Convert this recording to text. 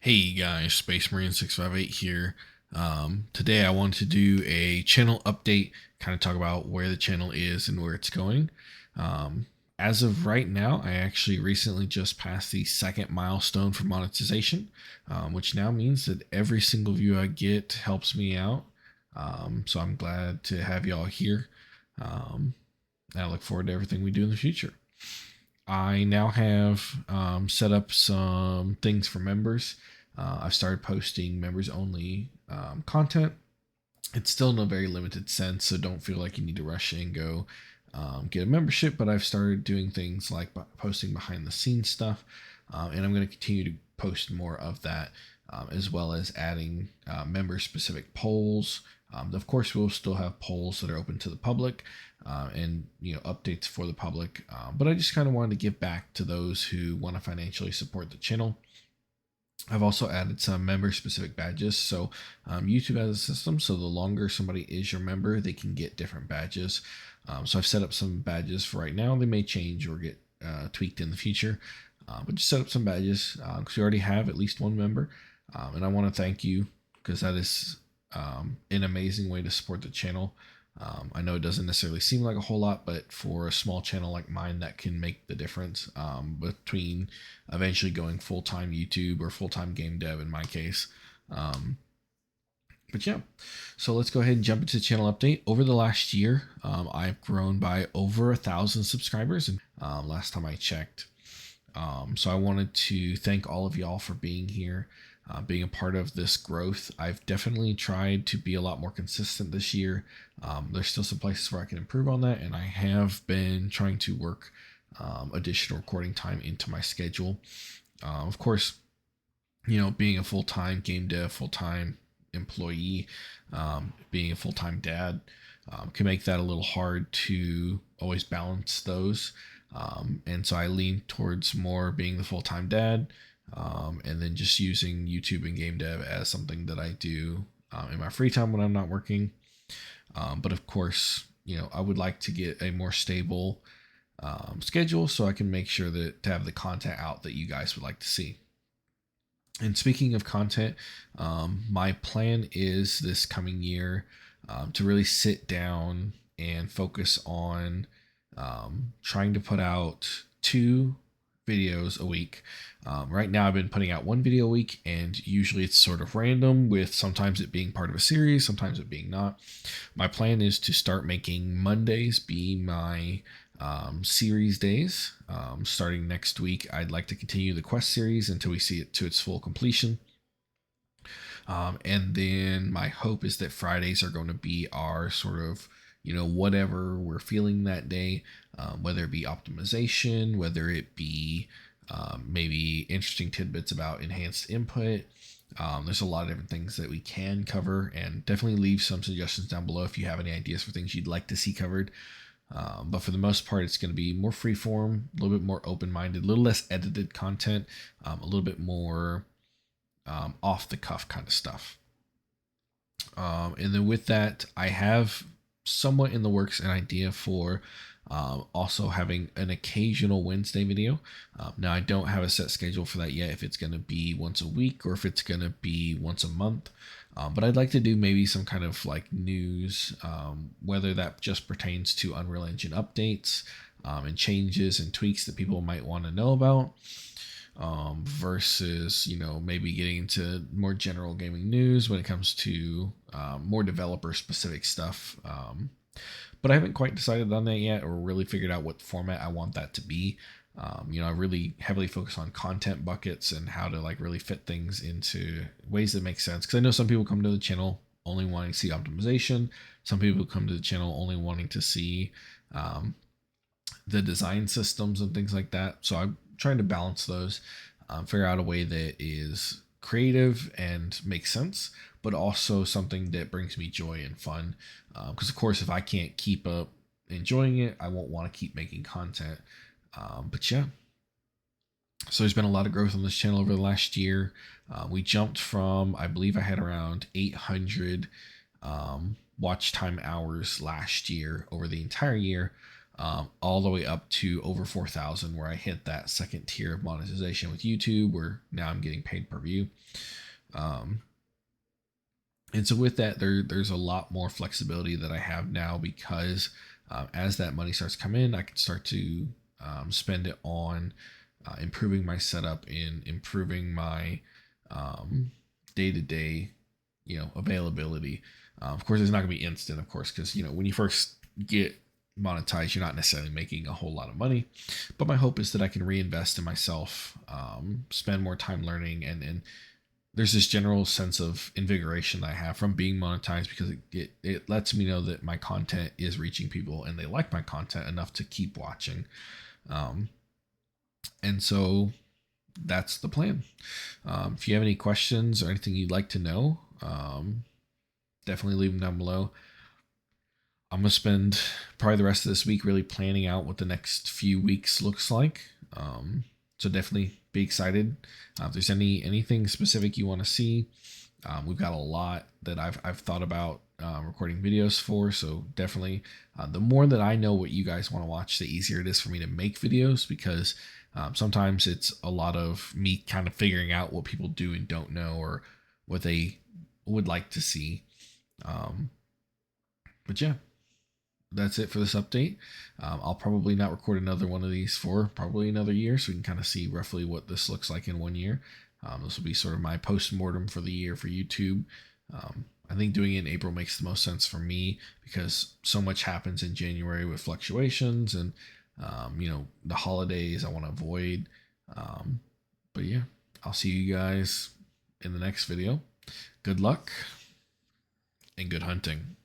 Hey guys, Space Marine 658 here. Today I want to do a channel update, kind of talk about where the channel is and where it's going. Um, as of right now, I actually recently just passed the second milestone for monetization, which now means that every single view I get helps me out. So I'm glad to have y'all here. And I look forward to everything we do in the future. I now have set up some things for members. I've started posting members only content. It's still in a very limited sense, so don't feel like you need to rush in and go get a membership. But I've started doing things like posting behind the scenes stuff, and I'm going to continue to post more of that, as well as adding member specific polls. Of course, we'll still have polls that are open to the public, and updates for the public. But I just kind of wanted to give back to those who want to financially support the channel. I've also added some member specific badges. So YouTube has a system, so the longer somebody is your member, they can get different badges. So I've set up some badges for right now. They may change or get tweaked in the future, but just set up some badges because we already have at least one member. And I want to thank you because that is an amazing way to support the channel. I know it doesn't necessarily seem like a whole lot, but for a small channel like mine, that can make the difference between eventually going full-time YouTube or full-time game dev in my case. But yeah, so let's go ahead and jump into the channel update. Over the last year, I've grown by over 1,000 subscribers, and last time I checked. So I wanted to thank all of y'all for being here, being a part of this growth. I've definitely tried to be a lot more consistent this year. There's still some places where I can improve on that, and I have been trying to work additional recording time into my schedule. Of course, being a full-time game dev, full-time employee, being a full-time dad, can make that a little hard to always balance those. And so I lean towards more being the full-time dad, and then just using YouTube and game dev as something that I do in my free time when I'm not working. But of course, I would like to get a more stable schedule so I can make sure that to have the content out that you guys would like to see. And speaking of content, my plan is this coming year to really sit down and focus on trying to put out 2 videos a week. Right now, I've been putting out 1 video a week, and usually it's sort of random, with sometimes it being part of a series, sometimes it being not. My plan is to start making Mondays be my series days. Starting next week, I'd like to continue the quest series until we see it to its full completion. And then my hope is that Fridays are going to be our sort of, whatever we're feeling that day, whether it be optimization, whether it be maybe interesting tidbits about enhanced input. There's a lot of different things that we can cover, and definitely leave some suggestions down below if you have any ideas for things you'd like to see covered. But for the most part, it's going to be more freeform, a little bit more open-minded, a little less edited content, a little bit more off the cuff kind of stuff. And then with that, I have somewhat in the works an idea for also having an occasional Wednesday video. Now, I don't have a set schedule for that yet, if it's going to be once a week or if it's going to be once a month. But I'd like to do maybe some kind of like news, whether that just pertains to Unreal Engine updates and changes and tweaks that people might want to know about, versus maybe getting into more general gaming news when it comes to more developer specific stuff. But I haven't quite decided on that yet, or really figured out what format I want that to be. I really heavily focus on content buckets and how to like really fit things into ways that make sense. Because I know some people come to the channel only wanting to see optimization. Some people come to the channel only wanting to see the design systems and things like that. So I'm trying to balance those, figure out a way that is creative and makes sense, but also something that brings me joy and fun. Because of course, if I can't keep up enjoying it, I won't want to keep making content. But yeah, so there's been a lot of growth on this channel over the last year. We jumped from, I believe I had around 800 watch time hours last year over the entire year, all the way up to over 4,000, where I hit that second tier of monetization with YouTube, where now I'm getting paid per view. Um, and so with that, there's a lot more flexibility that I have now, because as that money starts to come in, I can start to spend it on improving my setup, and improving my day-to-day, availability. Of course, it's not going to be instant, of course, because when you first get monetized, you're not necessarily making a whole lot of money. But my hope is that I can reinvest in myself, spend more time learning, and there's this general sense of invigoration that I have from being monetized, because it lets me know that my content is reaching people and they like my content enough to keep watching. And so that's the plan. If you have any questions or anything you'd like to know, definitely leave them down below. I'm going to spend probably the rest of this week really planning out what the next few weeks looks like. So definitely be excited. If there's anything specific you want to see, we've got a lot that I've thought about recording videos for. So definitely, the more that I know what you guys want to watch, the easier it is for me to make videos, because sometimes it's a lot of me kind of figuring out what people do and don't know, or what they would like to see. But yeah, that's it for this update. I'll probably not record another one of these for probably another year, so we can kind of see roughly what this looks like in 1 year. This will be sort of my post-mortem for the year for YouTube. I think doing it in April makes the most sense for me, because so much happens in January with fluctuations and the holidays I want to avoid. But yeah, I'll see you guys in the next video. Good luck and good hunting.